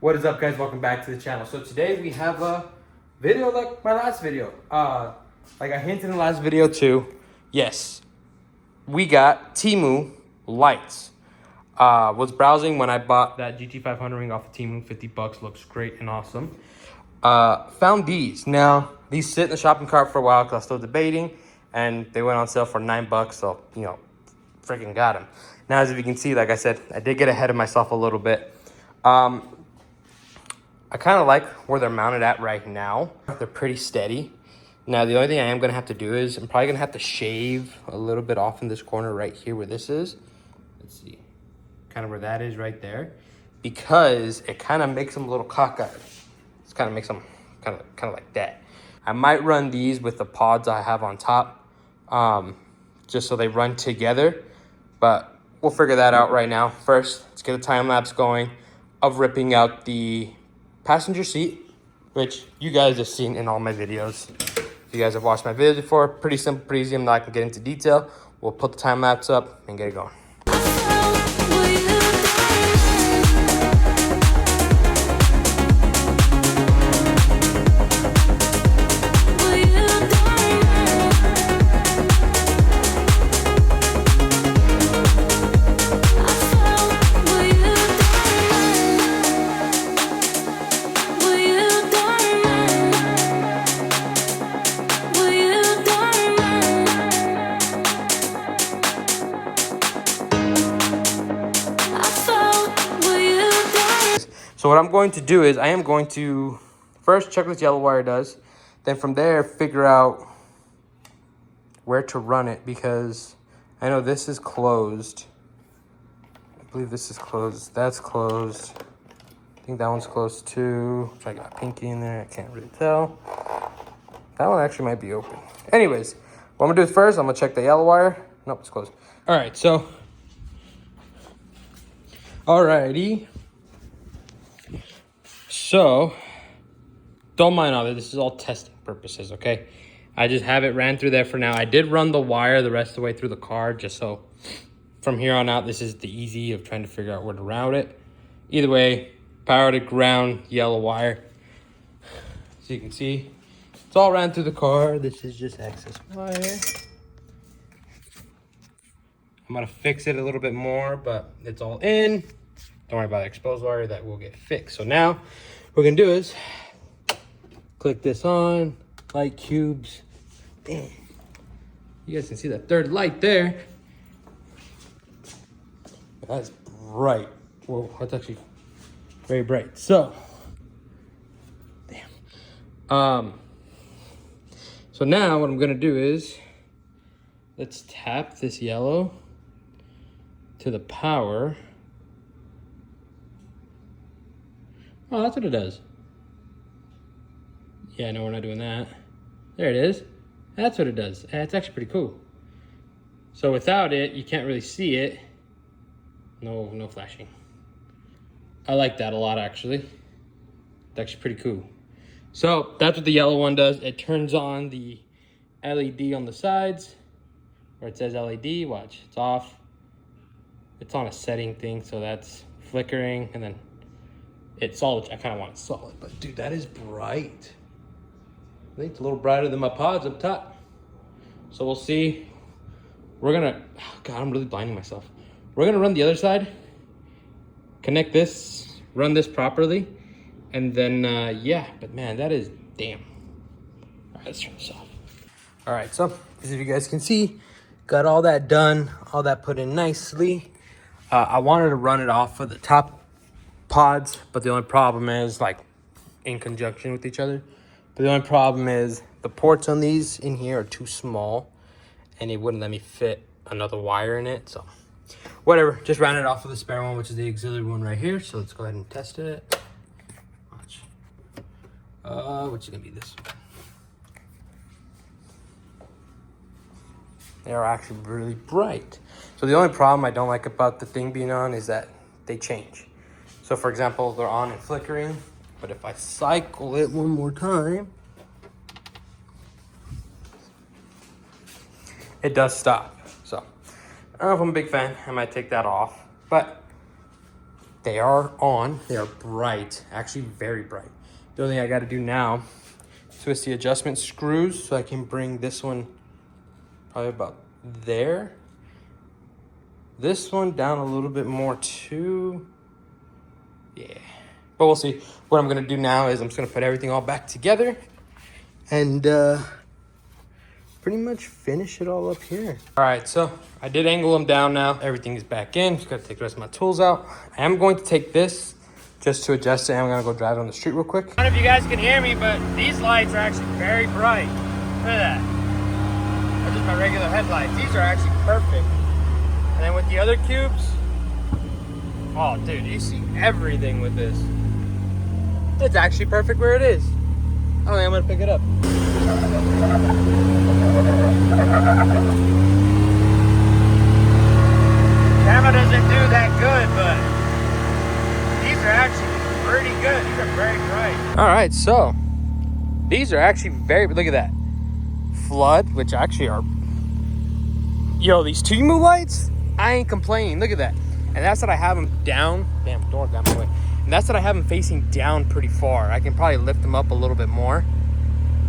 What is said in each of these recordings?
What is up, guys? Welcome back to the channel. So today we have a video like my last video. Like I hinted in the last video too. Yes, we got Temu lights. Was browsing when I bought that GT500 ring off of Temu. 50 bucks, looks great and awesome. Found these. Now these sit in the shopping cart for a while because I was still debating, and they went on sale for $9. So freaking got them. Now, as you can see, like I said, I did get ahead of myself a little bit. I kind of like where they're mounted at right now. They're pretty steady. Now, the only thing I am going to have to do is I'm probably going to have to shave a little bit off in this corner right here where this is. Let's see. Kind of where that is right there. Because it kind of makes them a little cockeyed. It kind of makes them kind of like that. I might run these with the pods I have on top. Just so they run together. But we'll figure that out right now. First, let's get a time lapse going of ripping out the passenger seat, which you guys have seen in all my videos. If you guys have watched my videos before, pretty simple, pretty easy. I'm not gonna get into detail. We'll put the time lapse up and get it going. So what I'm going to do is I am going to first check what this yellow wire does. Then from there, figure out where to run it, because I know this is closed. I believe this is closed. That's closed. I think that one's closed too. I got pinky in there. I can't really tell. That one actually might be open. Anyways, what I'm gonna do is first, I'm gonna check the yellow wire. Nope, it's closed. All right, so. Alrighty. So, don't mind all that. This is all testing purposes, okay? I just have it ran through there for now. I did run the wire the rest of the way through the car, just so from here on out, this is the easy of trying to figure out where to route it. Either way, power to ground, yellow wire. So you can see, it's all ran through the car. This is just excess wire. I'm gonna fix it a little bit more, but it's all in. Don't worry about the exposed wire, that will get fixed. So now, what we're gonna do is click this on, light cubes. Damn. You guys can see that third light there. That's bright. Whoa, that's actually very bright. So, damn. So now what I'm gonna do is, let's tap this yellow to the power. Oh, that's what it does. Yeah, no, we're not doing that. There it is. That's what it does. It's actually pretty cool. So without it, you can't really see it. No flashing. I like that a lot, actually. It's actually pretty cool. So that's what the yellow one does. It turns on the LED on the sides where it says LED. Watch, it's off. It's on a setting thing, so that's flickering, and then it's solid. I kind of want it solid, but dude, that is bright. I think it's a little brighter than my pods up top. So we'll see. We're gonna, oh God, I'm really blinding myself. We're gonna run the other side, connect this, run this properly, and then, yeah, but man, that is, damn. All right, let's turn this off. All right, so as you guys can see, got all that done, all that put in nicely. I wanted to run it off of the top pods, but the only problem is, like, in conjunction with each other, but the only problem is the ports on these in here are too small, and it wouldn't let me fit another wire in it. So whatever, just ran it off of the spare one, which is the auxiliary one right here. So let's go ahead and test it. Watch. Which is gonna be this one. They are actually really bright. So the only problem I don't like about the thing being on is that they change. So for example, they're on and flickering, but if I cycle it one more time, it does stop. So I don't know if I'm a big fan. I might take that off, but They are on. They are bright, actually very bright. The only thing I got to do now is twist the adjustment screws so I can bring this one probably about there. This one down a little bit more too. Yeah, but we'll see. What I'm gonna do now is I'm just gonna put everything all back together and pretty much finish it all up here. All right, so I did angle them down now. Everything is back in. Just gotta take the rest of my tools out. I am going to take this just to adjust it. I'm gonna go drive on the street real quick. I don't know if you guys can hear me, but these lights are actually very bright. Look at that. They're just my regular headlights. These are actually perfect. And then with the other cubes, oh dude, you see everything with this. It's actually perfect where it is. I don't think I'm gonna pick it up. Camera doesn't do that good, but these are actually pretty good. These are very bright. All right, so these are actually very, look at that. Flood, which actually are, yo, these Temu lights, I ain't complaining. Look at that. And that's that I have them down. Damn, door got my way. And that's that I have them facing down pretty far. I can probably lift them up a little bit more.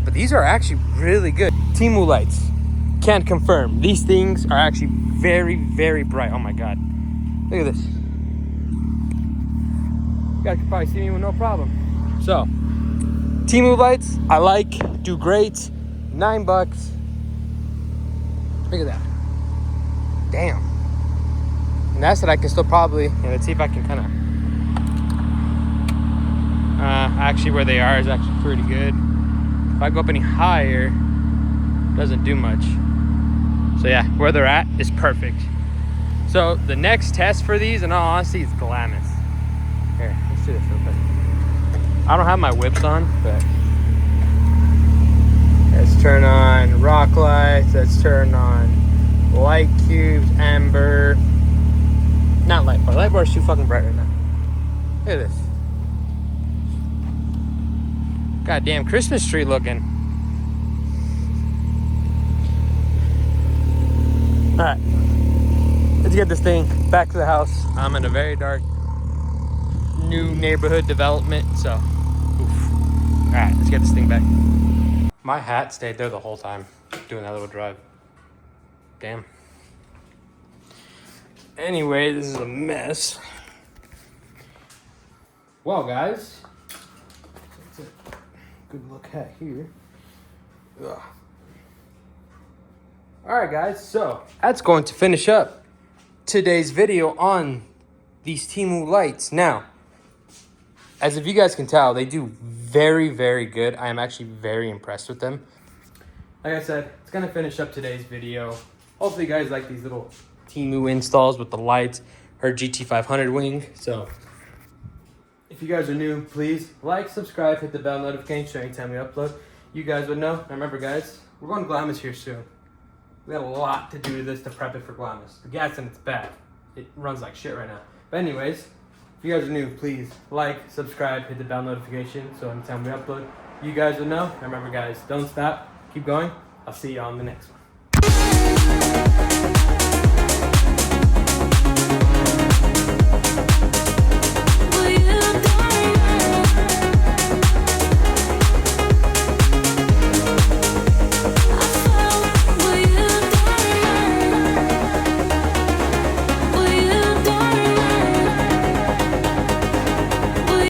But these are actually really good. Temu lights. Can't confirm. These things are actually very, very bright. Oh my God. Look at this. You guys can probably see me with no problem. So, Temu lights, I like, do great. $9. Look at that. Damn. And that's that I can still probably, let's see if I can kind of, actually where they are is actually pretty good. If I go up any higher, doesn't do much. So yeah, where they're at is perfect. So the next test for these, in all honesty, is Glamis. Here, let's do this real quick. I don't have my whips on, but let's turn on rock lights. Let's turn on light cubes, amber. Not light bar. Light bar is too fucking bright right now. Look at this. Goddamn Christmas tree looking. All right, let's get this thing back to the house. I'm in a very dark new neighborhood development, so oof. All right, let's get this thing back. My hat stayed there the whole time doing that little drive. Damn. Anyway, this is a mess. Well, guys, that's a good look hat here. Ugh. All right, guys, so that's going to finish up today's video on these Temu lights. Now, as if you guys can tell, they do very, very good. I am actually very impressed with them. Like I said, it's gonna finish up today's video. Hopefully you guys like these little Temu installs with the lights, her GT500 wing. So if you guys are new, please like, subscribe, hit the bell notification so anytime we upload, you guys would know. And remember, guys, we're going to Glamis here soon. We got a lot to do to this to prep it for Glamis. The gas in it's bad. It runs like shit right now. But anyways, if you guys are new, please like, subscribe, hit the bell notification so anytime we upload, you guys will know. And remember, guys, don't stop. Keep going. I'll see you on the next one.